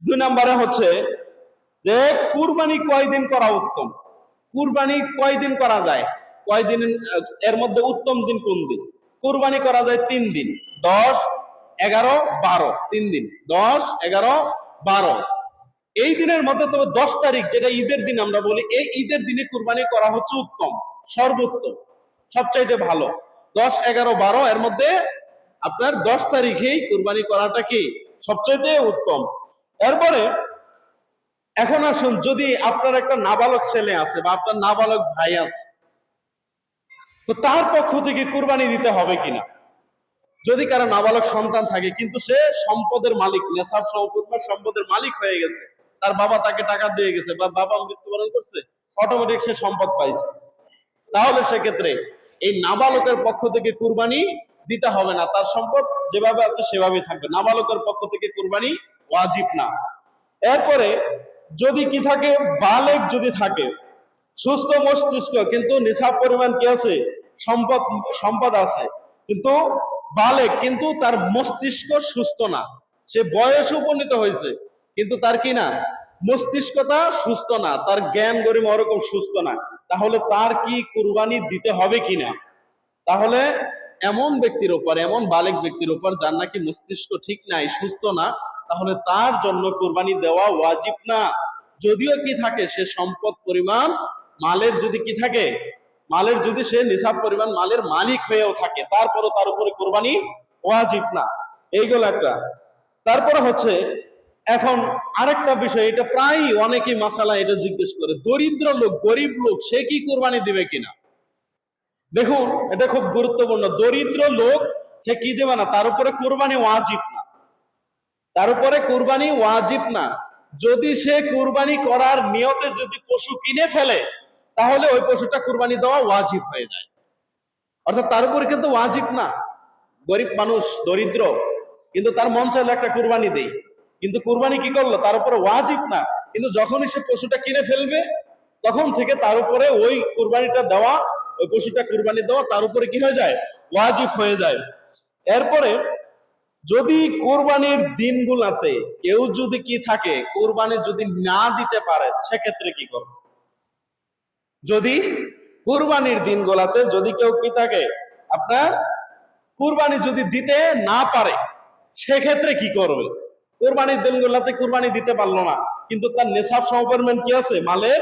দুই নম্বরে হচ্ছে যে কুরবানি কয়দিন করা উত্তম, কুরবানি কয়দিন করা যায়, কয়দিন এর মধ্যে উত্তম দিন কোন দিন? কুরবানি করা যায় 3 দিন, 10, 11, 12, 3 দিন, 10, 11, 12। এই দিনের মধ্যে তবে 10 তারিখ যেটা ঈদের দিন আমরা বলি, এই ঈদের দিনে কুরবানি করা হচ্ছে উত্তম, সর্বোত্তম, সবচাইতে ভালো। 10, 11, 12 এর মধ্যে আপনার 10 তারিখেই কুরবানি করাটা কি সবচাইতে উত্তম। এরপরে এখন আসুন, যদি আপনার একটা নাবালক ছেলে আছে বা আপনার নাবালক ভাই আছে, তো তার পক্ষ থেকে কুরবানি দিতে হবে কিনা? যদি কারো নাবালক সন্তান থাকে কিন্তু সে সম্পদের মালিক, নেশাব সম্পূর্ণ সম্পদের মালিক হয়ে গেছে, তার বাবা তাকে টাকা দিয়ে গেছে বা বাবা মৃত্যুবরণ করছে, অটোমেটিক সে সম্পদ পাইছে, তাহলে সেক্ষেত্রে এই নাবালকের পক্ষ থেকে কুরবানি দিতে হবে না, তার সম্পদ যেভাবে আছে সেভাবেই থাকবে, নাবালকের পক্ষ থেকে কুরবানি ওয়াজিব না। এরপরে যদি কি থাকে, বালেগ যদি থাকে, সুস্থ মস্তিষ্ক কিন্তু নিসাব পরিমাণ কি আছে, সম্পদ সম্পদ আছে, কিন্তু বালেগ কিন্তু তার মস্তিষ্ক সুস্থ না, সে বয়সে উপনীত হয়েছে কিন্তু তার কি না, মস্তিষ্কটা সুস্থ না, তার জ্ঞান গরিমা ওরকম সুস্থ না, তাহলে তার কি কুরবানি দিতে হবে কিনা? তাহলে এমন ব্যক্তির উপর, এমন বালেগ ব্যক্তির উপর যার নাকি মস্তিষ্ক ঠিক নাই, সুস্থ না, তাহলে তার জন্য কুরবানি দেওয়া ওয়াজিব না। যদিও কি থাকে, সে সম্পদ পরিমাণ মালের যদি কি থাকে, মালের যদি সে নিসাব পরিমাণ মালের মালিক হয়েও থাকে, তারপরও তার উপরে কুরবানি ওয়াজিব না। এইগুলো একটা। তারপরে হচ্ছে এখন আরেকটা বিষয়, এটা প্রায় অনেকেই মাসালা এটা জিজ্ঞেস করে, দরিদ্র লোক, গরিব লোক, সে কি কুরবানি দিবে কিনা? দেখুন, এটা খুব গুরুত্বপূর্ণ। দরিদ্র লোক সে কি দেবে না, তার উপরে কুরবানি ওয়াজিব না, তার উপরে কুরবানি ওয়াজিব না। যদি সে কুরবানি করার নিয়তে যদি পশু কিনে ফেলে, তাহলে ওই পশুটা কুরবানি দেওয়া ওয়াজিব হয়ে যায়, অর্থাৎ তার উপরে কিন্তু ওয়াজিব না। গরিব মানুষ, দরিদ্র, কিন্তু তার মন চাইলে একটা কুরবানি দেই, কিন্তু কুরবানি কি করলো, তার উপরে ওয়াজিব না, কিন্তু যখনই সে পশুটা কিনে ফেলবে তখন থেকে তার উপরে ওই কুরবানিটা দেওয়া, ওই পশুটা কুরবানি দেওয়া তার উপরে কি হয়ে যায়, ওয়াজিব হয়ে যায়। এরপরে যদি কোরবানির দিনগুলাতে কেউ যদি কি থাকে, কোরবানি যদি না দিতে পারে, সেক্ষেত্রে কি করবে? যদি কোরবানির দিনগুলাতে যদি কেউ কি থাকে, আপনার কুরবানি যদি দিতে না পারে, সেক্ষেত্রে কি করবে? কোরবানির দিনগুলাতে কুরবানি দিতে পারলো না, কিন্তু তার নেশাব সমপরিমাণ কি আছে, মালের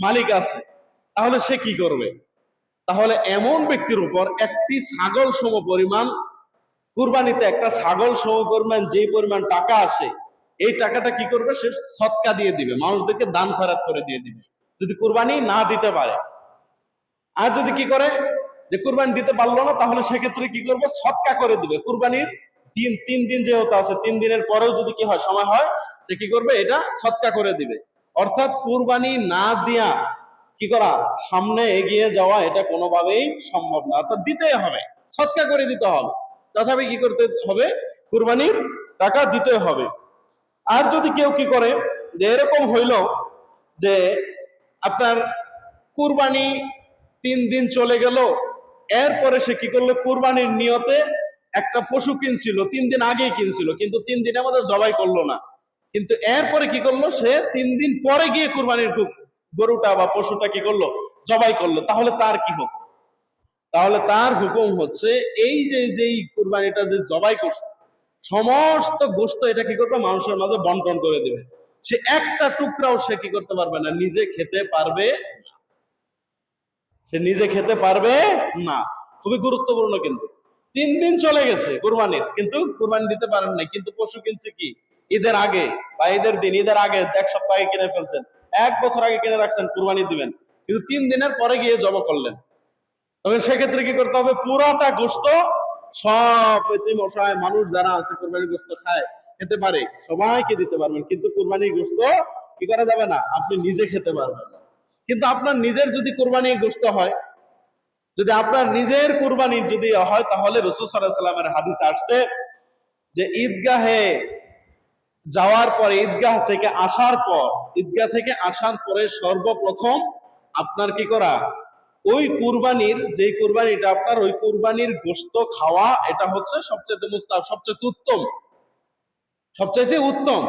মালিক আছে, তাহলে সে কি করবে? তাহলে এমন ব্যক্তির উপর একটি ছাগল সম পরিমাণ, কুরবানিতে একটা ছাগল সম পরিমাণ যে পরিমাণ টাকা আসে, এই টাকাটা কি করবে, সে সদকা দিয়ে দিবে, মানুষদেরকে দান খয়রাত করে দিয়ে দিবে, যদি কুরবানি না দিতে পারে। আর যদি কি করে, যে কুরবানি দিতে পারলো না, তাহলে সেক্ষেত্রে কি করবে, সদকা করে দিবে। কুরবানির দিন 3 দিন যেহেতু আছে, 3 দিনের পরেও যদি কি হয়, সময় হয়, সে কি করবে, এটা সদকা করে দিবে। অর্থাৎ কুরবানি না দিয়া কি করা, সামনে এগিয়ে যাওয়া, এটা কোনোভাবেই সম্ভব না, অর্থাৎ দিতেই হবে, সদকা করে দিতে হবে, তথাপি কি করতে হবে, কুরবানির টাকা দিতে হবে। আর যদি কেউ কি করে, যে এরকম হইল যে আপনার কুরবানি 3 দিন চলে গেল, এরপরে সে কি করলো, কুরবানির নিয়তে একটা পশু কিনছিল, 3 দিন আগেই কিনছিল, কিন্তু 3 দিনের মধ্যে জবাই করলো না, কিন্তু এরপরে কি করলো, সে 3 দিন পরে গিয়ে কুরবানির গরুটা বা পশুটা কি করলো, জবাই করলো, তাহলে তার কি হোক? তাহলে তার হুকুম হচ্ছে, এই যে যেই কুরবানিটা যে জবাই করছে, সমস্ত গোশত এটা কি করবে, মানুষের মাঝে বন্টন করে দেবে, সে একটা টুকরাও সে কি করতে পারবে না, নিজে খেতে পারবে, সে নিজে খেতে পারবে না। খুবই গুরুত্বপূর্ণ। কিন্তু 3 দিন চলে গেছে কুরবানির, কিন্তু কুরবানি দিতে পারেন নাই, কিন্তু পশু কিনছে কি ঈদের আগে বা ঈদের দিন, ঈদের আগে 1 সপ্তাহ আগে কিনে ফেলছেন, 1 বছর আগে কিনে রাখছেন কুরবানি দিবেন, কিন্তু 3 দিনের পরে গিয়ে জবা করলেন, তবে সেক্ষেত্রে কি করতে হবে, পুরাটা গোশত সব এতিম অসহায় মানুষ যারা আছে কুরবানির গোশত খায়, খেতে পারে, সবাইকে দিতে পারবেন, কিন্তু কুরবানির গোশত কি করা যাবে না, আপনি নিজে খেতে পারবেন না। কিন্তু আপনার নিজের যদি কুরবানির গোশত হয়, যদি আপনার নিজের কুরবানি যদি হয়, তাহলে রাসূল সাল্লাল্লাহু আলাইহি ওয়াসাল্লামের হাদিস আসছে যে ঈদগাহে যাওয়ার পরে, ঈদগাহ থেকে আসার পর, ঈদগাহ থেকে আসার পরে সর্বপ্রথম আপনার কি করা, ওই কুরবানির যে কুরবানিটা আপনার, ওই কুরবানির গোশত খাওয়া, এটা হচ্ছে সবচেয়ে মুস্তাহাব, সবচেয়ে উত্তম, সবচেয়ে উত্তম।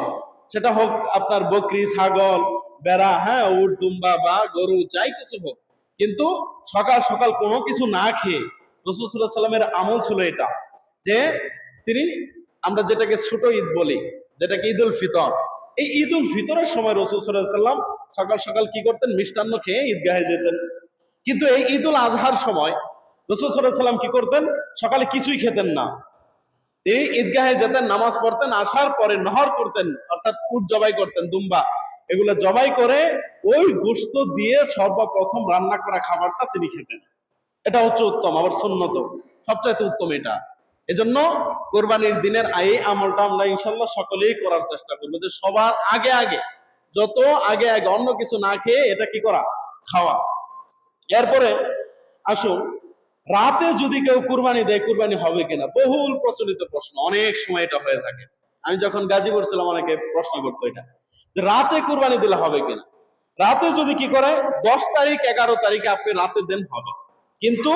সেটা হোক আপনার বকরি, ছাগল, বেড়া, হ্যাঁ, উট, দুম্বা বা গরু, যাই কিছু হোক, কিন্তু সকাল সকাল কোনো কিছু না খেয়ে রাসূল সাল্লাল্লাহু আলাইহি সাল্লামের আমল ছিল এটা, যে তিনি, আমরা যেটাকে ছোট ঈদ বলি, যেটাকে ঈদ উল ফিতর, এই ঈদ উল ফিতরের সময় রাসূল সাল্লাল্লাহু আলাইহি সাল্লাম সকাল সকাল কি করতেন? মিষ্টান্ন খেয়ে ঈদগাহে যেতেন। কিন্তু এই ঈদ উল আজহার সময় রাসূল সাল্লাল্লাহু আলাইহি সাল্লাম কি করতেন? সকালে কিছুই খেতেন না। তিনি ঈদগাহে যেতেন, নামাজ পড়তেন, আসার পরে নহর করতেন, অর্থাৎ উট জবাই করতেন, দুম্বা, এগুলো জবাই করে ওই গোশত দিয়ে সর্বপ্রথম রান্না করা খাবারটা তিনি খেতেন। এটা হচ্ছে উত্তম, আবার সুন্নত, সবচাইতে উত্তম এটা। এজন্য কোরবানির দিনের এই আমলটা আমরা ইনশাল্লাহ সকলেই করার চেষ্টা করবো, যে সবার আগে আগে, যত আগে আগে অন্য কিছু না খেয়ে এটা কি করা? খাওয়া। এরপরে আসুন, রাতে যদি কেউ কুরবানি দেয়, কুরবানি হবে কিনা? বহুল প্রচলিত প্রশ্ন, অনেক সময় এটা হয়ে থাকে। আমি যখন গাজীপুর ছিলাম অনেকে প্রশ্ন করতো এটা, যে রাতে কুরবানি দিলে হবে কিনা। রাতে যদি কি করে, 10 তারিখ 11 তারিখে আপনি রাতে দেন, হবে। কিন্তু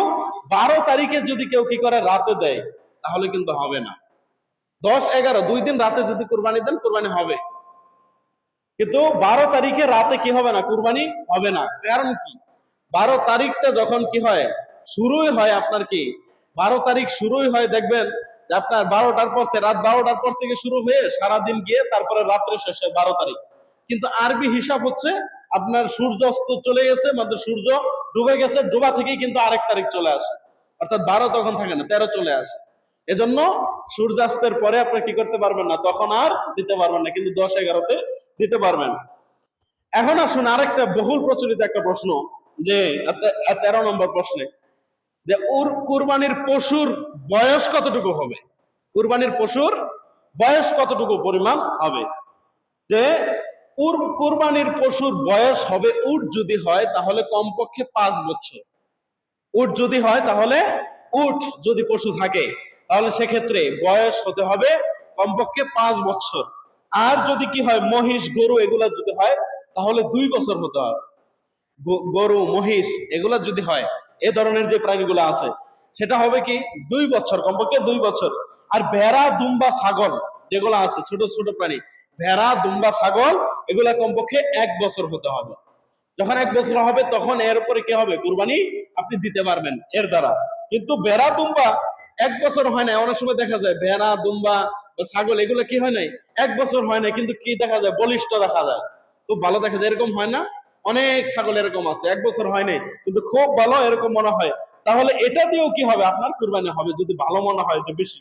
12 তারিখে যদি কেউ কি করে রাতে দেয়, তাহলে কিন্তু হবে না। 10 11 2 দিন রাতে যদি কুরবানি দেন, কুরবানি হবে। কিন্তু 12 তারিখে রাতে কি হবে না? কুরবানি হবে না। কারণ কি? 12 তারিখটা যখন কি হয়, শুরুই হয় আপনার কি, 12 তারিখ শুরুই হয়, দেখবেন যে আপনার 12টার পর থেকে, রাত 12টার পর থেকে শুরু হয়ে সারাদিন গিয়ে তারপরে রাত্রে শেষে 12 তারিখ। কিন্তু আরবি হিসাব হচ্ছে আপনার সূর্যাস্ত চলে গেছে, মানে সূর্য ডুবে গেছে, ডোবা থেকেই কিন্তু আরেক তারিখ চলে আসে, অর্থাৎ 12 তখন থাকে না, 13 চলে আসে। এজন্য সূর্যাস্তের পরে আপনি কি করতে পারবেন না, তখন আর দিতে পারবেন না, কিন্তু 10 11তে দিতে পারবেন। এখন আসুন আরেকটা বহুল প্রচলিত একটা প্রশ্ন, যে 13 নম্বর প্রশ্নে, যে ওর কুরবানির পশুর বয়স কতটুকু হবে? কুরবানির পশুর বয়স কতটুকু পরিমাণ হবে? যে কুরবানির পশুর বয়স হবে, উট যদি হয় তাহলে কমপক্ষে 5 বছর। উট যদি হয় তাহলে, উট যদি পশু থাকে তাহলে সেক্ষেত্রে বয়স হতে হবে কমপক্ষে 5 বছর। আর যদি কি হয়, মহিষ, গরু, এগুলা যদি হয় তাহলে 2 বছর হতে হবে। গরু, মহিষ এগুলা যদি হয়, এ ধরনের যে প্রাণীগুলো আছে, সেটা হবে কি 2 বছর, কমপক্ষে 2 বছর। আর ভেড়া, দুম্বা, ছাগল যেগুলো আছে, ছোট ছোট প্রাণী, ভেড়া, দুম্বা, ছাগল, এগুলা কমপক্ষে 1 বছর হতে হবে। যখন 1 বছর হবে তখন এর উপরে কি হবে, কুরবানি আপনি দিতে পারবেন এর দ্বারা। কিন্তু ভেড়া, দুম্বা 1 বছর হয় না, অনেক সময় দেখা যায় ভেড়া, দুম্বা বা ছাগল এগুলো কি হয় নাই, 1 বছর হয় না, কিন্তু কি দেখা যায়, বলিষ্ঠ দেখা যায়, খুব ভালো দেখা যায়, এরকম হয় না? অনেক ছাগল এরকম আছে 1 বছর হয় নাই কিন্তু খুব ভালো, এরকম মনে হয়। তাহলে এটা দিয়েও কি হবে, আপনার কুরবানি হবে, যদি ভালো মনে হয় যে বেশি।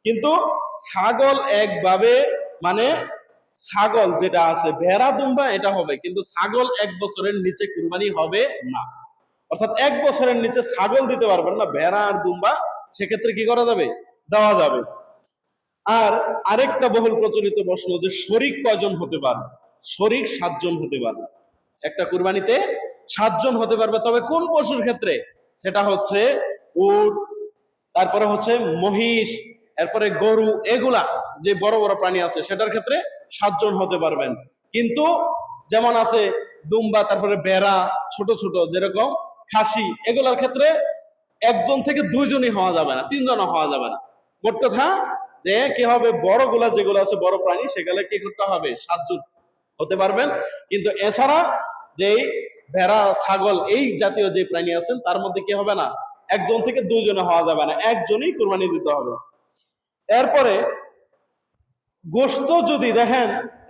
কিন্তু ছাগল একভাবে, মানে ছাগল যেটা আছে, ভেড়া, দুম্বা এটা হবে, কিন্তু ছাগল 1 বছরের নিচে কুরবানি হবে না। অর্থাৎ 1 বছরের নিচে ছাগল দিতে পারবেন না, ভেড়া আর দুম্বা সেক্ষেত্রে কি করা যাবে, দেওয়া যাবে। আর আরেকটা বহুল প্রচলিত প্রশ্ন, যে শরীক কয়জন হতে পারবে? শরীক 7 জন হতে পারবে, একটা কুরবানিতে 7 জন হতে পারবে। তবে কোন পশুর ক্ষেত্রে? সেটা হচ্ছে উট, তারপরে হচ্ছে মহিষ, এরপরে গরু, এগুলা যে বড় বড় প্রাণী আছে সেটার ক্ষেত্রে 7 জন হতে পারবেন। কিন্তু যেমন আছে দুম্বা, তারপরে বেড়া, ছোট ছোট যেরকম খাসি, এগুলার ক্ষেত্রে 1 জন থেকে 2 জনই হওয়া যাবে না, 3 জনও হওয়া যাবে না। মোট কথা যে কি হবে, বড়গুলা যেগুলো আছে, বড় প্রাণী, সেগুলো কি করতে হবে, 7 জন হতে পারবেন। কিন্তু এছাড়া যেই ভেড়া, ছাগল, এই জাতীয় যে প্রাণী আছেন তার মধ্যে কি হবে না, 1 জন থেকে 2 জনে হওয়া যাবে না, 1 জনই কুরবানি দিতে হবে। এরপরে গোশত যদি দেখেন,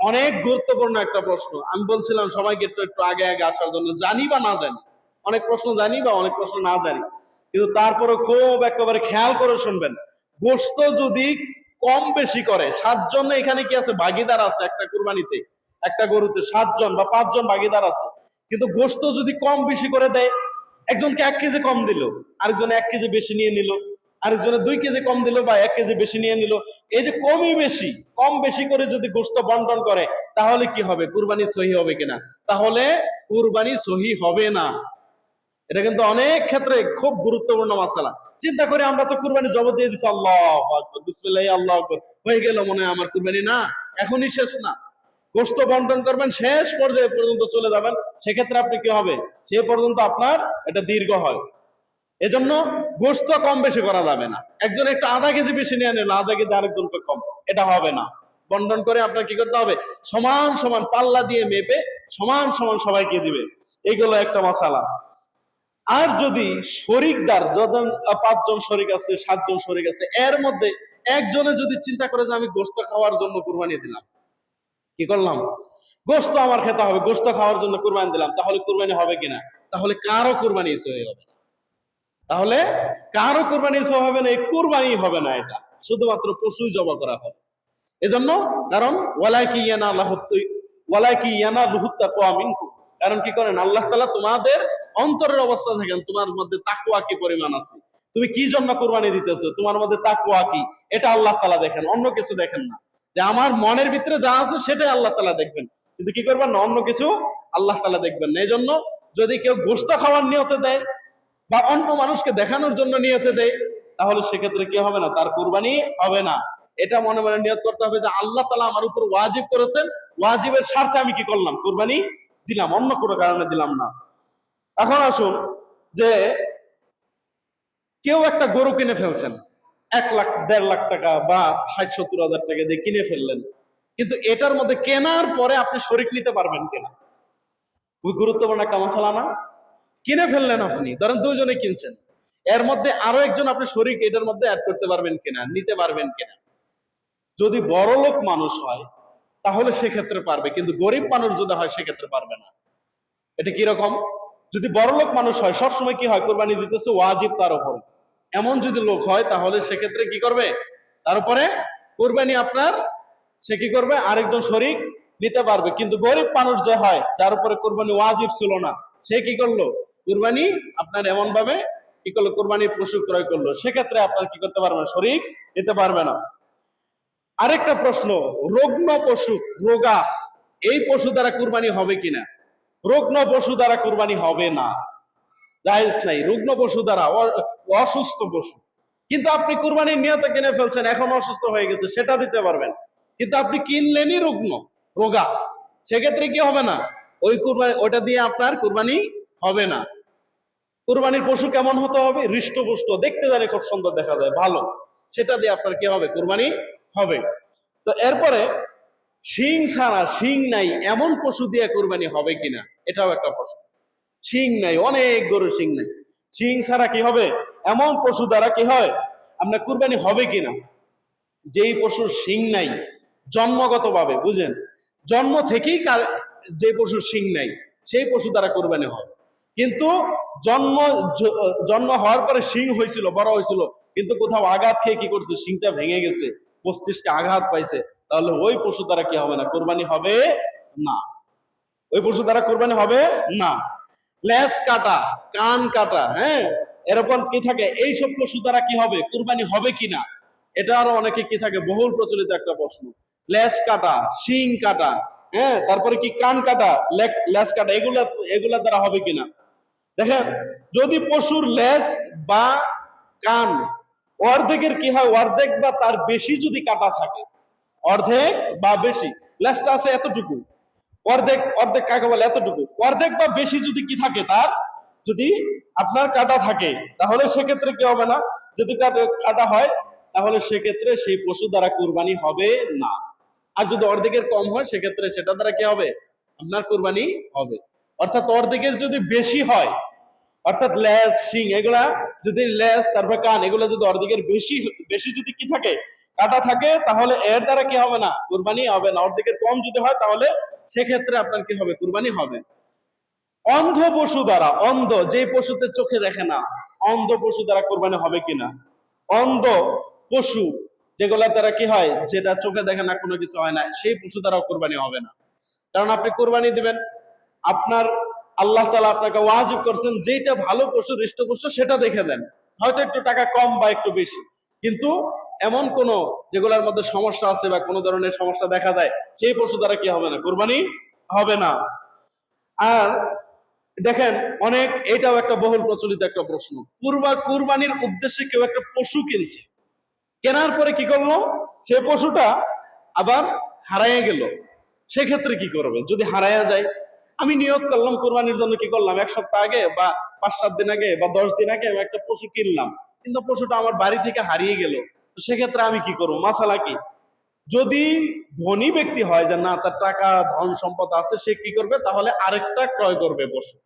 অনেক গুরুত্বপূর্ণ একটা প্রশ্ন। আমি বলছিলাম সবাইকে একটু একটু আগে আগে আসার জন্য, জানি বা না জানি, অনেক প্রশ্ন জানি বা অনেক প্রশ্ন না জানি, কিন্তু তারপরে খুব একেবারে খেয়াল করে শুনবেন। গোশত যদি কম বেশি করে, 7 জন এখানে কি আছে, ভাগিদার আছে একটা কুরবানিতে, একটা গরুতে 7 জন বা 5 জন ভাগিদার আছে। কিন্তু গোশত যদি কম বেশি করে দেয়, একজনকে 1 কেজি কম দিল, আরেকজন 1 কেজি বেশি নিয়ে নিল, আরেকজনে 2 কেজি কম দিল বা 1 কেজি বেশি নিয়ে নিল, এই যে কমই বেশি, কম বেশি করে যদি গোশত বন্টন করে, তাহলে কি হবে, কুরবানি সহি হবে কিনা? তাহলে কুরবানি সহি হবে না। এটা কিন্তু অনেক ক্ষেত্রে খুব গুরুত্বপূর্ণ মাসালা। চিন্তা করে আমরা তো কুরবানি জবাব দিয়ে দিচ্ছি, আল্লাহু আকবার, বিসমিল্লাহ, আল্লাহু আকবার, হয়ে গেল মনে হয় আমার কুরবানি, না, এখনই শেষ না। গোশত বন্টন করবেন, শেষ পর্যায়ে পর্যন্ত চলে যাবেন, সেক্ষেত্রে আপনি কি হবে, সে পর্যন্ত আপনার এটা দীর্ঘ হয়। এজন্য গোশত কম বেশি করা যাবে না। একজন একটু আধা কেজি বেশি নিয়ে নিল, আধা কেজি আরেকজনকে কম, এটা হবে না। বন্টন করে আপনার কি করতে হবে, সমান সমান পাল্লা দিয়ে মেপে সমান সমান সবাইকে দিবে। এইগুলো একটা মাসালা। আর যদি শরিকদার, যখন 5 জন শরিক আছে, 7 জন শরিক আছে, এর মধ্যে একজনে যদি চিন্তা করে যে আমি গোশত খাওয়ার জন্য কুরবানি দিলাম, কি করলাম, গোশত আমার খেতে হবে, গোশত খাওয়ার জন্য কুরবানি দিলাম, তাহলে কুরবানি হবে কিনা? তাহলে কারো কুরবানি সহি হবে না। তাহলে কারো কুরবানি সহি হবে না, এই কুরবানি হবে না, এটা শুধুমাত্র পশুই জবাই করা হবে। এজন্য, কারণ কারণ কি করেন আল্লাহ তাআলা তোমাদের অন্তরের অবস্থা দেখেন, তোমার মধ্যে তাকওয়া কি পরিমাণ আছে, তুমি কি জন্য কুরবানি দিতেছো, তোমার মধ্যে তাকওয়া কি, এটা আল্লাহ তাআলা দেখেন, অন্য কিছু দেখেন না। যে আমার মনের ভিতরে যা আছে সেটাই আল্লাহ তাআলা দেখবেন, কিন্তু কি করবেন না, অন্য কিছু আল্লাহ তাআলা দেখবেন না। এই জন্য যদি কেউ গোশত খাওয়ার নিয়তে দেয় বা অন্য মানুষকে দেখানোর জন্য নিয়তে দেয়, তাহলে সেক্ষেত্রে কি হবে না, তার কুরবানি হবে না। এটা মনে মনে নিয়ত করতে হবে যে আল্লাহ তাআলা আমার উপর ওয়াজিব করেছেন, ওয়াজিবের স্বার্থে আমি কি করলাম, কুরবানি দিলাম, অন্য কোনো কারণে দিলাম না। এখন আসুন, যে কেউ একটা গরু কিনে ফেলছেন 1 লাখ 1.5 লাখ টাকা বা 60-70 হাজার টাকা দিয়ে কিনে ফেললেন, কিন্তু এটার মধ্যে কেনার পরে আপনি শরিক নিতে পারবেন কিনা, খুবই গুরুত্বপূর্ণ একটা মশলা না? কিনে ফেললেন আপনি, ধরেন 2 জনে কিনছেন, এর মধ্যে আরো একজন আপনি শরিক এটার মধ্যে অ্যাড করতে পারবেন কিনা, নিতে পারবেন কিনা? যদি বড় লোক মানুষ হয় তাহলে সেক্ষেত্রে পারবে, কিন্তু গরিব মানুষ যদি হয় সেক্ষেত্রে পারবে না। এটা কিরকম? যদি বড় লোক মানুষ হয়, সবসময় কি হয়, কোরবানি দিতেছে ওয়াজিব তার উপরে, এমন যদি লোক হয় তাহলে সেক্ষেত্রে কি করবে, তার উপরে কোরবানি আপনার, সে কি করবে, আরেকজন শরিক নিতে পারবে। কিন্তু গরিব মানুষ যে হয়, যার উপরে কোরবানি ওয়াজিব ছিল না, সে কি করলো, কোরবানি আপনার এমন ভাবে কি করলো, কোরবানির পশু ক্রয় করলো, সেক্ষেত্রে আপনার কি করতে পারবে না, শরিক নিতে পারবে না। আরেকটা প্রশ্ন, রোগ্ন পশু, রোগা, এই পশু দ্বারা কুরবানি হবে কিনা? রোগ্ন পশু দ্বারা কুরবানি হবে না, জায়েজ নাই। রুগ্ন পশু দ্বারা, অসুস্থ পশু, কিন্তু আপনি কুরবানির নিয়তে কিনে ফেলছেন, এখন অসুস্থ হয়ে গেছে, সেটা দিতে পারবেন, কিন্তু আপনি কিনলেনই রুগ্ন, রোগা, সেক্ষেত্রে কি হবে না, ওই কুরবানি, ওটা দিয়ে আপনার কুরবানি হবে না। কুরবানির পশু কেমন হতে হবে, হৃষ্টপুষ্ট, দেখতে জানি খুব সুন্দর দেখা যায়, ভালো, সেটা দিয়ে আপনার কি হবে, কুরবানি হবে। তো এরপরে শিং ছাড়া, শিং নাই এমন পশু দিয়ে কুরবানি হবে কিনা, এটাও একটা প্রশ্ন। শিং নাই, অনেক গরু শিং নাই, শিং ছাড়া কি হবে, এমন পশু দ্বারা কি হয় আপনার কুরবানি হবে কিনা? যেই পশুর শিং নাই, জন্মগত ভাবে, বুঝেন, জন্ম থেকেই যে পশুর শিং নাই, সেই পশু দ্বারা কুরবানি হবে। কিন্তু জন্ম জন্ম হওয়ার পরে শিং হয়েছিল, বড় হয়েছিল, কিন্তু কোথাও আঘাত খেয়ে কি করছে, শিংটা ভেঙে গেছে, মস্তিষ্কে আঘাত পাইছে, তাহলে ওই পশু দ্বারা কি হবে না, কোরবানি হবে না, ওই পশু দ্বারা কোরবানি হবে না। লেজ কাটা, কান কাটা, হ্যাঁ, এরকম কি থাকে, এইসব পশু দ্বারা কি হবে, কুরবানি হবে কিনা, এটা আরো অনেকে কি থাকে, বহুল প্রচলিত একটা প্রশ্ন। লেজ কাটা, শিং কাটা, হ্যাঁ, তারপরে কি কান কাটা, লেজ কাটা, এগুলা এগুলা দ্বারা হবে কিনা? দেখেন, যদি পশুর লেজ বা কান অর্ধেকের কি হয়, অর্ধেক বা তার বেশি যদি কাটা থাকে, অর্ধেক বা বেশি, লেজটা আছে এতটুকু, অর্ধেক, অর্ধেক কাকে বলে, এতটুকু, অর্ধেক বা বেশি যদি কি থাকে, তার যদি আপনার কাটা থাকে, তাহলে সেক্ষেত্রে কি হবে না, যদি কাটা হয় তাহলে সেক্ষেত্রে সেই পশু দ্বারা কুরবানি হবে না। আর যদি অর্ধেকের কম হয়, সেক্ষেত্রে সেটা দ্বারা কি হবে, আপনার কুরবানি হবে। অর্থাৎ অর্ধেকের যদি বেশি হয়, অর্থাৎ লেজ, শিং, এগুলা যদি, লেজ তারপর কান, এগুলো যদি অর্ধেকের বেশি বেশি যদি কি থাকে, কাটা থাকে, তাহলে এর দ্বারা কি হবে না, কুরবানি হবে না। অর্ধেকের কম যদি হয়, তাহলে সেক্ষেত্রে আপনার কি হবে, কুরবানি হবে। অন্ধ পশু দ্বারা, অন্ধ, যে পশুতে চোখে দেখে না, অন্ধ পশু দ্বারা কুরবানি হবে কিনা? অন্ধ পশু যেগুলোর দ্বারা কি হয়, যেটা চোখে দেখে না, কোনো কিছু হয় না, সেই পশু দ্বারাও কুরবানি হবে না। কারণ আপনি কুরবানি দিবেন, আপনার আল্লাহ তাআলা আপনাকে ওয়াজিব করছেন, যেটা ভালো পশু, হৃষ্টপুষ্ট, সেটা দেখে দেন, হয়তো একটু টাকা কম বা একটু বেশি, কিন্তু এমন কোন যেগুলোর মধ্যে সমস্যা আছে বা কোনো ধরনের সমস্যা দেখা যায়, সেই পশু দ্বারা কি হবে না, কুরবানি হবে না। আর দেখেন, অনেক, এটাও একটা বহুল প্রচলিত একটা প্রশ্ন, কুরবানির উদ্দেশ্যে কেউ একটা পশু কিনছে, কেনার পরে কি করলো, সে পশুটা আবার হারাইয়া গেল, সেক্ষেত্রে কি করবে? যদি হারাইয়া যায়, আমি নিয়ত করলাম কুরবানির জন্য, কি করলাম, 1 সপ্তাহ আগে বা 5-7 দিন আগে বা 10 দিন আগে আমি একটা পশু কিনলাম, কিন্তু পশুটা আমার বাড়ি থেকে হারিয়ে গেল, তো সেক্ষেত্রে আমি কি করবো, মাসালা কি? যদি ধনী ব্যক্তি হয় যে না তার টাকা ধন সম্পদ আছে, সে কি করবে, তাহলে আরেকটা ক্রয় করবে পশু,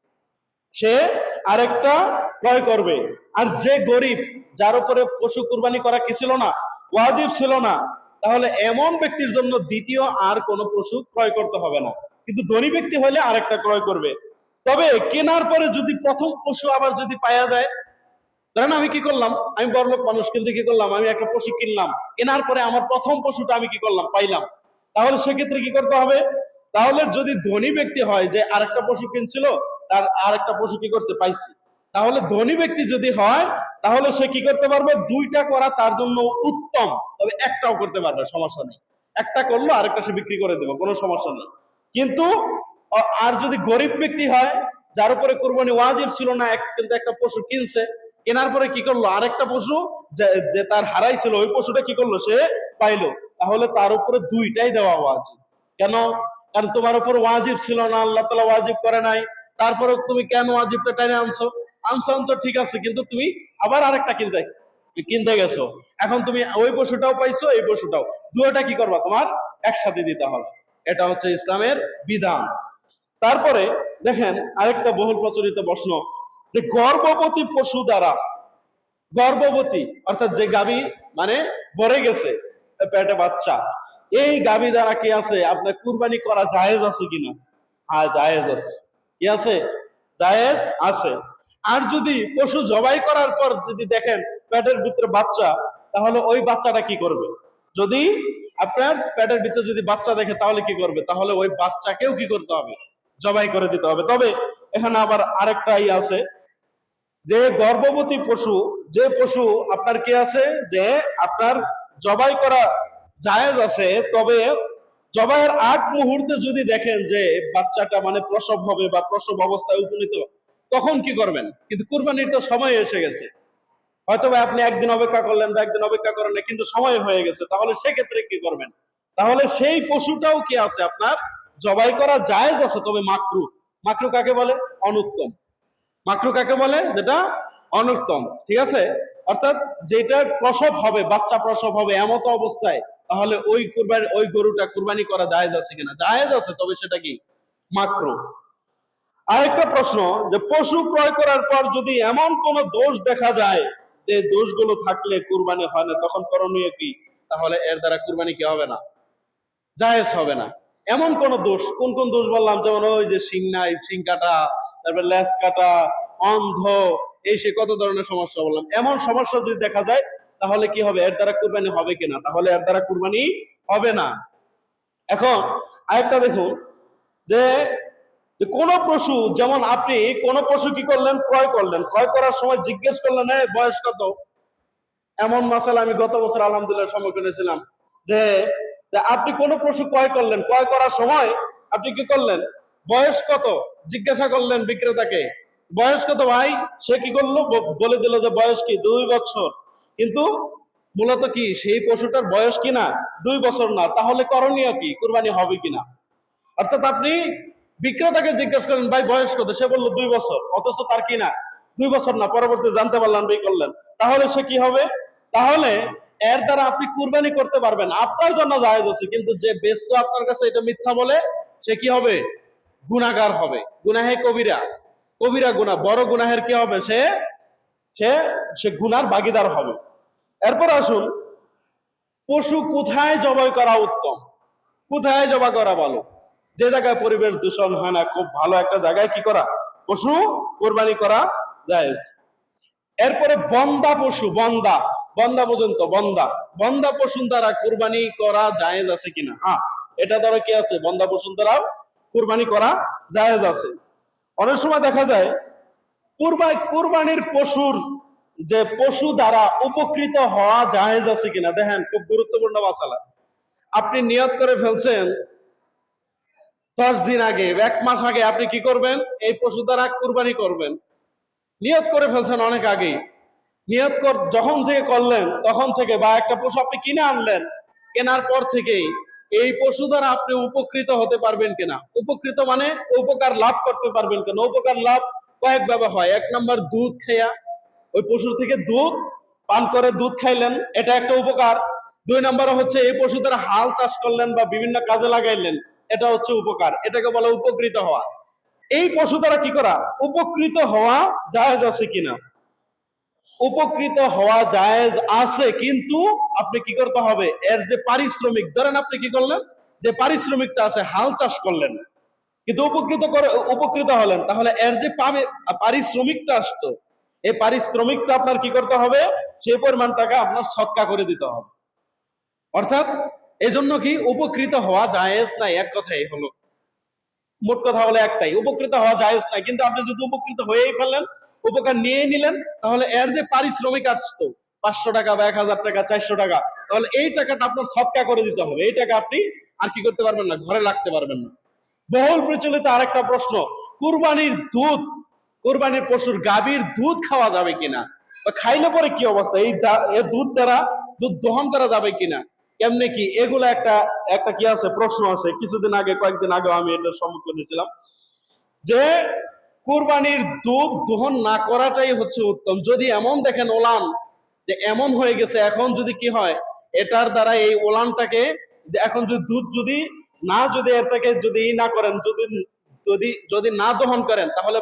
সে আরেকটা ক্রয় করবে। আর যে গরিব, যার উপরে পশু কুরবানি করা কি ছিল না, ওয়াজিব ছিল না, তাহলে এমন ব্যক্তির জন্য দ্বিতীয় আর কোনো পশু ক্রয় করতে হবে না। কিন্তু ধনী ব্যক্তি হলে আরেকটা ক্রয় করবে। তবে কেনার পরে যদি প্রথম পশু আবার যদি পাওয়া যায়, ধরেন আমি কি করলাম, আমি বড়লোক মানুষ, কিন্তু কি করলাম, আমি একটা পশু কিনলাম, কেনার পরে আমার প্রথম পশুটা আমি কি করলাম, পাইলাম, তাহলে সেক্ষেত্রে কি করতে হবে, তাহলে যদি ধনী ব্যক্তি হয় যে আরেকটা পশু কিনছিল, তার আরেকটা পশু কি করছে, পাইছি, তাহলে ধনী ব্যক্তি যদি হয় তাহলে সে কি করতে পারবে, দুইটা করা তার জন্য উত্তম। তবে একটাও করতে পারবে, সমস্যা নেই, একটা করলো আরেকটা সে বিক্রি করে দেবে, কোনো সমস্যা নেই। কিন্তু আর যদি গরিব ব্যক্তি হয়, যার উপরে কুরবানি ওয়াজিব ছিল না, কিন্তু একটা পশু কিনছে, কেনার পরে কি করলো, আরেকটা পশু যে তার হারাইছিল, ওই পশুটা কি করলো, সে পাইলো, তাহলে তার উপরে দুইটাই দেওয়া ওয়াজিব। কেন? কারণ তোমার উপর ওয়াজিব ছিল না, আল্লাহ তাআলা ওয়াজিব করে নাই, তারপরে তুমি কেন ওয়াজিবটা টেনে আনছো, আনছো ঠিক আছে, কিন্তু তুমি আবার আরেকটা কিনতে কিনতে গেছো, এখন তুমি ওই পশুটাও পাইছো, এই পশুটাও, দুটোটা কি করবা, তোমার একসাথে দিতে হবে। এটা হচ্ছে ইসলামের বিধান। তারপরে দেখেন আরেকটা বহুল প্রচলিত প্রশ্ন, যে গর্ভবতী পশু দ্বারা, গর্ভবতী অর্থাৎ যে গাভী মানে ভরে গেছে পেটে বাচ্চা, এই গাভী দ্বারা কি আছে আপনার কুরবানি করা জায়েজ আছে কিনা? হ্যাঁ, জায়েজ আছে। কি আছে? জায়েজ আছে। আর যদি পশু জবাই করার পর যদি দেখেন পেটের ভিতরে বাচ্চা, তাহলে ওই বাচ্চাটা কি করবে? যদি আপনার পেটের ভিতরে যদি বাচ্চা দেখে, তাহলে কি করবে? তাহলে ওই বাচ্চাকেও কি করতে হবে? জবাই করে দিতে হবে। তবে এখানে আবার আরেকটা আছে, যে গর্ভবতী পশু, যে পশু আপনার কি আছে, যে আপনার জবাই করা জায়েজ আছে, তবে জবাইয়ের আগ মুহূর্তে যদি দেখেন যে বাচ্চাটা মানে প্রসব হবে বা প্রসব অবস্থায় উপনীত, তখন কি করবেন? কিন্তু কুরবানির তো সময় এসে গেছে, হয়তো বা আপনি একদিন অপেক্ষা করলেন বা একদিন অপেক্ষা করেন না, কিন্তু সময় হয়ে গেছে, তাহলে সেক্ষেত্রে কি করবেন? তাহলে সেই পশুটাও কি আছে আপনার জবাই করা জায়েজ আছে, তবে মাকরু। মাকরু কাকে বলে? অনুত্তম। মাকরু কাকে বলে? যেটা অনুত্তম। ঠিক আছে, অর্থাৎ যেটা প্রসব হবে, বাচ্চা প্রসব হবে এমত অবস্থায়, তাহলে ওই কুরবানি, ওই গরুটা কুরবানি করা জায়েজ আছে কিনা? জায়েজ আছে, তবে সেটা কি? মাকরু। আরেকটা প্রশ্ন, যে পশু ক্রয় করার পর যদি এমন কোন দোষ দেখা যায় যে দোষগুলো থাকলে কুরবানি হয় না, তখন করণীয় কি? তাহলে এর দ্বারা কুরবানি কি হবে না? জায়েজ হবে না। এমন কোন দোষ, কোন কোন দোষ বললাম, যেমন ওই যে শিং নাই, শিং কাটা, তারপর লেজ কাটা, অন্ধ, এই সে কত ধরনের সমস্যা বললাম, এমন সমস্যা যদি দেখা যায়, তাহলে কি হবে? এর দ্বারা কুরবানি হবে কিনা? তাহলে এর দ্বারা কুরবানি হবে না। এখন আরেকটা দেখুন, যে কোন পশু, যেমন আপনি কোন পশু কি করলেন, ক্রয় করলেন, ক্রয় করার সময় জিজ্ঞেস করলেন বয়স কত? এমন মাসালা আমি গত বছর আলহামদুলিল্লাহ সম্মুখীন ছিলাম, যে আপনি কোন পশু ক্রয় করলেন, ক্রয় করার সময় আপনি কি করলেন, বয়স কত জিজ্ঞাসা করলেন বিক্রেতাকে, বয়স কত ভাই? সে কি করলো, বলে দিল যে বয়স কি 2 বছর, কিন্তু মূলত কি সেই পশুটার বয়স কিনা 2 বছর না, তাহলে করণীয় কি? কুরবানি হবে কিনা? অর্থাৎ আপনি বিক্রেতাকে জিজ্ঞেস করেন ভাই বয়স কত, সে বললো 2 বছর, অথচ তার কিনা 2 বছর না, পরবর্তী জানতে পারলাম বিয়ে করলেন, তাহলে সে কি হবে? তাহলে এর দ্বারা আপনি কুরবানি করতে পারবেন, আপনার জন্য জায়েজ আছে, কিন্তু যে বেচতো আপনার কাছে এটা মিথ্যা বলে, সে কি হবে? গুনাহগার হবে, গুনাহে কবিরা, কবিরা গুনাহ, বড় গুনাহের কি হবে? সে সে সে গুনার ভাগীদার হবে। এরপর আসুন, পশু কোথায় জবাই করা উত্তম? কোথায় জবাই করা ভালো? যে জায়গায় পরিবেশ দূষণ হয় না, খুব ভালো একটা জায়গায় কি করা, পশু কোরবানি করা জায়েজ। এরপরে বন্দা পশু, বন্দা, বন্দা পর্যন্ত, বন্দা, বন্দা পশু দ্বারা কুরবানি করা জায়েজ আছে কিনা? হ্যাঁ, এটা দ্বারা কি আছে, বন্দা পশু দ্বারা কুরবানি করা জায়েজ আছে। অনেক সময় দেখা যায় কুরবানির পশুর, যে পশু দ্বারা উপকৃত হওয়া জায়েজ আছে কিনা। দেখেন খুব গুরুত্বপূর্ণ মাসালা, আপনি নিয়ত করে ফেলছেন 10 দিন আগে, 1 মাস আগে আপনি কি করবেন, এই পশু দ্বারা কুরবানি করবেন, নিয়ত করে ফেলছেন অনেক আগেই। নিয়ত যখন থেকে করলেন তখন থেকে, বা একটা পশু আপনি কিনে আনলেন, কেনার পর থেকেই এই পশু দ্বারা আপনি উপকৃত হতে পারবেন কিনা? উপকৃত মানে উপকার লাভ করতে পারবেন কিনা? উপকার লাভ কয়েক ভাবে হয়। 1 নম্বর, দুধ খেয়া, ওই পশুর থেকে দুধ পান করে দুধ খাইলেন, এটা একটা উপকার। দুই নম্বরে হচ্ছে এই পশু দ্বারা হাল চাষ করলেন বা বিভিন্ন কাজে লাগাইলেন, এটা হচ্ছে উপকার, এটাকে বলে উপকৃত হওয়া। এই পশু দ্বারা কি করা? উপকৃত হওয়া জায়েজ আছে কিনা? উপকৃত হওয়া জায়েজ আছে, কিন্তু আপনি কি করতে হবে, এর যে পারিশ্রমিক, ধরেন আপনি কি করলেন, যে পারিশ্রমিকটা আছে, হাল চাষ করলেন কিন্তু উপকৃত হলেন, তাহলে এর যে পারিশ্রমিকটা আসতো, এই পারিশ্রমিকটা আপনার কি করতে হবে, সেই পরিমাণ টাকা আপনার সদকা করে দিতে হবে। অর্থাৎ এজন্য কি উপকৃত হওয়া জায়েজ নাই, এক কথাই হলো, মোট কথা হলো একটাই, উপকৃত হওয়া জায়েজ নাই। কিন্তু আপনি যদি উপকৃত হয়েই ফেললেন, উপকার নিয়ে নিলেন, তাহলে এর যে পারিশ্রমিক আসতো 500 টাকা বা 1000 টাকা 400 টাকা, তাহলে এই টাকাটা আপনার সদকা করে দিতে হবে। এই টাকা আপনি আর কি করতে পারবেন না, ঘরে রাখতে পারবেন না। বহুল প্রচলিত আরেকটা প্রশ্ন, কুরবানির দুধ, কুরবানির পশুর গাভীর দুধ খাওয়া যাবে কিনা, বা খাইলে পরে কি অবস্থা, এই দুধ দ্বারা দুধ দহন করা যাবে কিনা, কেমনে কি, এগুলো একটা একটা কি আছে, প্রশ্ন আছে। কিছুদিন আগে, কয়েকদিন আগে আমি এটার সম্মুখীন হয়েছিলাম যে কুরবানির দুধ দহন না করাটাই হচ্ছে উত্তম। যদি এমন দেখেন ওলান যে এমন হয়ে গেছে, এখন যদি কি হয়, এটার দ্বারা এই ওলানটাকে, যে এখন যদি দুধ যদি না, যদি এর থেকে যদি না করেন, যদি যদি যদি না দহন করেন, তাহলে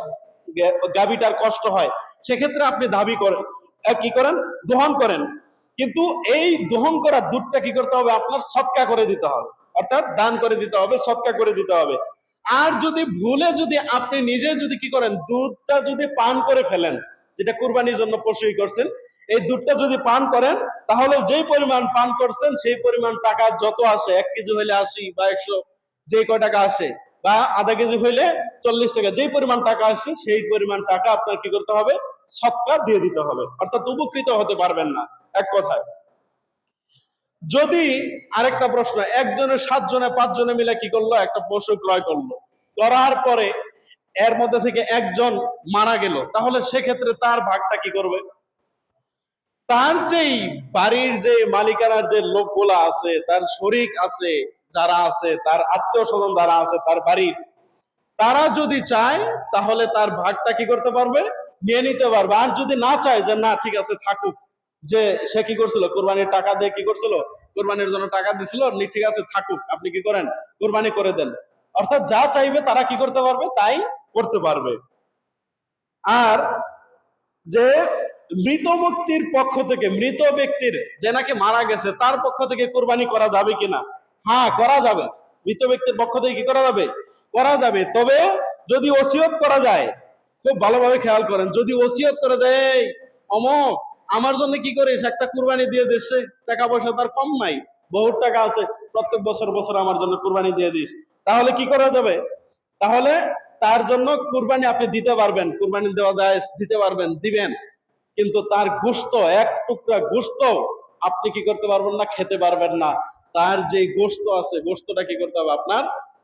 গাভীটার কষ্ট হয়। সেক্ষেত্রে আপনি দাবি করেন, কি করেন, দহন করেন। কিন্তু এই দহন করা দুধটা কি করতে হবে, আপনার সৎকা করে দিতে হবে, অর্থাৎ দান করে দিতে হবে, সৎকা করে দিতে হবে। আর যদি ভুলে যদি আপনি নিজে যদি কি করেন, দুধটা যদি পান করে ফেলেন, যেটা কুরবানির জন্য পশুই করছেন, এই দুধটা যদি পান করেন, তাহলে যেই পরিমাণ পান করছেন সেই পরিমাণ টাকা যত আসে, 1 কেজি হইলে 80 বা 100, যে কয় টাকা আসে, বা আধা কেজি হইলে 40 টাকা, যেই পরিমাণ টাকা আসে সেই পরিমাণ টাকা আপনার কি করতে হবে, সৎকা দিয়ে দিতে হবে, অর্থাৎ উপকৃত হতে পারবেন না, এক কথায়। যদি আরেকটা প্রশ্ন, একজনের 7 জনে 5 জনে মিলে কি করলো, একটা পশু ক্রয় করলো, করার পরে এর মধ্যে থেকে একজন মারা গেল, তাহলে সেক্ষেত্রে তার ভাগটা কি করবে? তার যেই বাড়ির যে মালিকানার যে লোকগুলা আছে, তার শরিক আছে যারা আছে, তার আত্মীয় স্বজন যারা আছে তার বাড়ির, তারা যদি চায় তাহলে তার ভাগটা কি করতে পারবে, নিয়ে নিতে পারবে। আর যদি না চায়, যে না ঠিক আছে থাকুক, যে সে কি করছিল, কোরবানির টাকা দিয়ে কি করছিল, কোরবানির জন্য টাকা দিছিল, ঠিক আছে থাকুক, আপনি কি করেন, কোরবানি করে দেন। অর্থাৎ যা চাইবে তারা কি করতে পারবে, তাই করতে পারবে। আর যে মৃত ব্যক্তির পক্ষ থেকে, মৃত ব্যক্তির যে নাকি মারা গেছে, তার পক্ষ থেকে কোরবানি করা যাবে কিনা? হ্যাঁ, করা যাবে। মৃত ব্যক্তির পক্ষ থেকে কি করা যাবে, করা যাবে। তবে যদি ওসিয়ত করা যায়, খুব ভালোভাবে খেয়াল করেন, যদি ওসিয়ত করে দেয়, অমক আমার জন্য কি করিস, একটা কুরবানি দিয়ে দিস, টাকা পয়সা তার কম নাই, বহুত টাকা আছে, প্রত্যেক বছর বছর আমার জন্য কুরবানি দিয়ে দিস, তাহলে কি করা যাবে, তাহলে তার জন্য কুরবানি আপনি দিতে পারবেন, কুরবানি দেওয়া যায়, দিতে পারবেন, দিবেন। কিন্তু তার গোশত, এক টুকরা গোশত আপনি কি করতে পারবেন না, খেতে পারবেন না। তার যে গোশত আছে, গোশতটা কি করতে হবে, আপনার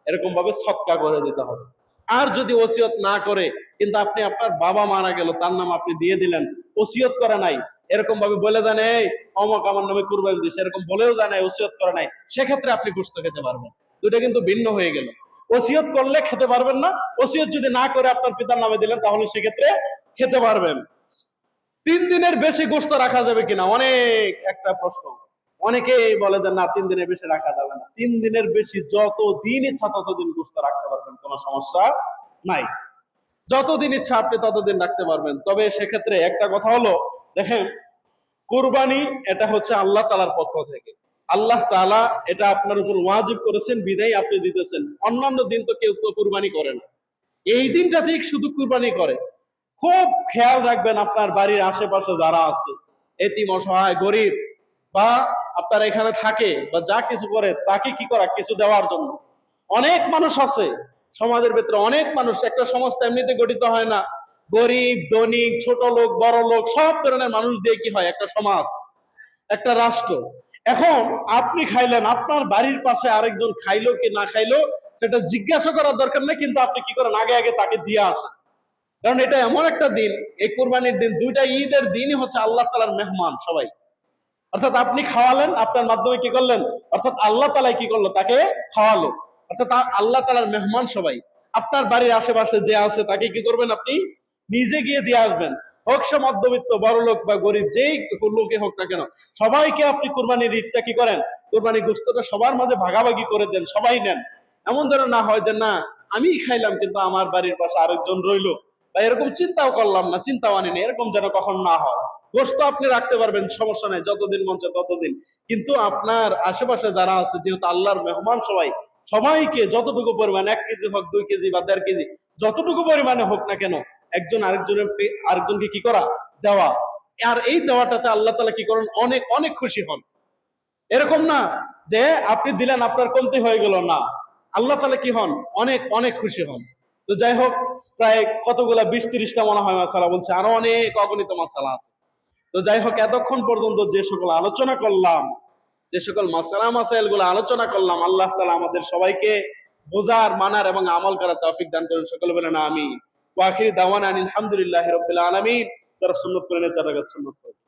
এরকম ভাবে সৎকা করে দিতে হবে। আর যদি ওসিয়ত না করে, কিন্তু আপনি, আপনার বাবা মারা গেল, তার নাম আপনি দিয়ে দিলেন, ওসিয়ত করে নাই, এরকম ভাবে বলে দেন এই অমক আমার নামে কুরবানি দিস, এরকম বলেও জানায়, ওসিয়ত করে নাই, সেক্ষেত্রে আপনি গোশত খেতে পারবেন। দুটো কিন্তু ভিন্ন হয়ে গেল। ওসিয়ত করলে খেতে পারবেন না, ওসিয়ত যদি না করে আপনার পিতার নামে দিলেন, তাহলে সেক্ষেত্রে খেতে পারবেন। 3 দিনের বেশি গোশত রাখা যাবে কিনা, অনেক একটা প্রশ্ন। অনেকেই বলে যে না, 3 দিনের বেশি রাখা যাবে না। 3 দিনের বেশি যত দিন ইচ্ছা ততদিন গোশত রাখতে পারবেন, কোনো সমস্যা নাই। যতদিন ইচ্ছা আপনি ততদিন রাখতে পারবেন। তবে সেক্ষেত্রে একটা কথা হলো, দেখেন, কুরবানি এটা হচ্ছে আল্লাহ তাআলার পক্ষ থেকে। আল্লাহ তাআলা এটা আপনার উপর ওয়াজিব করেছেন, বিধায় আপনি দিতেছেন। অন্যান্য দিন তো কেউ তো কুরবানি করে না, এই দিনটাতেই শুধু কুরবানি করে। খুব খেয়াল রাখবেন, আপনার বাড়ির আশেপাশে যারা আছে, এতিম, অসহায়, গরিব, বা আপনার এখানে থাকে বা যা কিছু করে, তাকে কি করা, কিছু দেওয়ার জন্য। অনেক মানুষ আছে সমাজের ভেতরে, অনেক মানুষ, একটা সমাজ এমনিতে গঠিত হয় না, গরিব, ধনিক, ছোট লোক, বড় লোক, সব ধরনের মানুষ দিয়ে কি হয় একটা সমাজ, একটা রাষ্ট্র। এখন আপনি খাইলেন, আপনার বাড়ির পাশে আরেকজন খাইলো কি না খাইলো সেটা জিজ্ঞাসা করার দরকার নেই, কিন্তু আপনি কি করেন, আগে আগে তাকে দিয়ে আসেন। কারণ এটা এমন একটা দিন, এই কুরবানির দিন, দুইটা ঈদের দিনই হচ্ছে আল্লাহ তাআলার মেহমান সবাই। অর্থাৎ আপনি খাওয়ালেন, আপনার মাধ্যমে কি করলেন, অর্থাৎ আল্লাহ তাআলা কি করলো, তাকে খাওয়ালো। অর্থাৎ আল্লাহ তাআলার মেহমান সবাই। আপনার বাড়ির আশেপাশে যে আছে তাকে কি করবেন, আপনি নিজে গিয়ে দিয়ে আসবেন। হোক সে মধ্যবিত্ত, বড় লোক বা গরিব, যেই লোকে হোক না কেন, সবাইকে আপনি কুরবানির ঈদটা কি করেন, কুরবানি গোস্তটা সবার মাঝে ভাগাভাগি করে দেন, সবাই নেন। এমন যেন না হয় যে না আমি খাইলাম কিন্তু আমার বাড়ির পাশে আরেকজন রইলো, বা এরকম চিন্তাও করলাম না, চিন্তাও আনিনি, এরকম যেন কখন না হয়। গোস্ত আপনি রাখতে পারবেন, সমস্যা নেই, যতদিন মন চায় ততদিন। কিন্তু আপনার আশেপাশে যারা আছে, যেহেতু আল্লাহর মেহমান সবাই, সবাইকে যতটুকু পরিমাণ, 1 কেজি হোক, 2 কেজি বা 1.5 কেজি, যতটুকু পরিমাণে হোক না কেন, একজন আরেকজনকে কি করা, দেওয়া। আর এই দেওয়াটাতে আল্লাহ তাআলা কি করেন, অনেক অনেক খুশি হন। এরকম না যে আপনি দিলেন আপনার কমতি হয়ে গেল, না, আল্লাহ তাআলা কি হন, অনেক অনেক খুশি হন। তো যাই হোক, প্রায় কতগুলা 20-30টা মনে হয় মাসালা বলছে, আরো অনেক অগণিত মাসালা আছে। তো যাই হোক, এতক্ষণ পর্যন্ত যে সকল আলোচনা করলাম, যে সকল মাসালা মাসাইল গুলো আলোচনা করলাম, আল্লাহ তাআলা আমাদের সবাইকে বোঝার, মানার এবং আমল করার তৌফিক দান করেন। সকলে বলেন আমিন। ওয়া আখিরি দাওয়ানা আলহামদুলিল্লাহি রাব্বিল আলামিন। যারা সুন্নাত করেন, যারা সুন্নাত করেন।